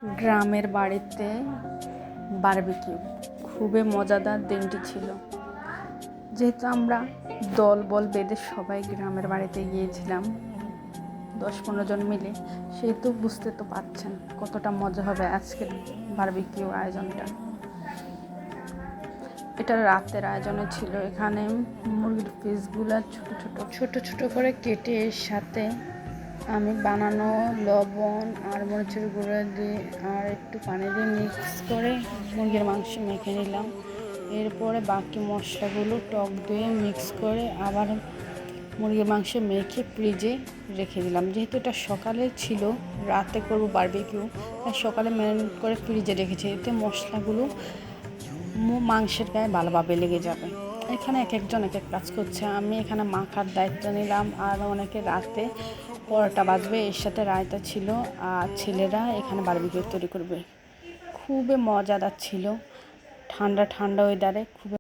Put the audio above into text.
গ্রামের বাড়িতে বারবিকিউ খুবই মজাদার দিনটি ছিল। যেহেতু আমরা দল বল বেঁধে সবাই গ্রামের বাড়িতে গিয়েছিলাম 10-15 জন মিলে, সেহেতু বুঝতে তো পারছেন কতটা মজা হবে আজকের বারবিকিউ আয়োজনটা। এটা রাতের আয়োজনে ছিল। এখানে মুরগির পিসগুলো ছোট ছোট করে কেটে এর সাথে আমি বানানো লবণ আর মরিচের গুঁড়ো দিয়ে আর একটু পানি দিয়ে মিক্স করে মুরগির মাংস মেখে নিলাম। এরপরে বাকি মশলাগুলো টক দিয়ে মিক্স করে আবার মুরগির মাংস মেখে ফ্রিজে রেখে দিলাম। যেহেতু এটা সকালে ছিল, রাতে করব বারবিকিউ, তাই সকালে ম্যারিনেট করে ফ্রিজে রেখেছি। এতে মশলাগুলো মাংসের গায়ে ভালোভাবে লেগে যাবে। এখানে এক একজন এক এক কাজ করছে। আমি এখানে মাখার দায়িত্ব নিলাম, আর অনেকে রাতে পরোটা বাজবে, এর সাথে রায়তা ছিল, আর ছেলেরা এখানে বারবিকিউ তৈরি করবে। খুবই মজাদার ছিল, ঠান্ডা ঠান্ডা ওয়েদারে খুবই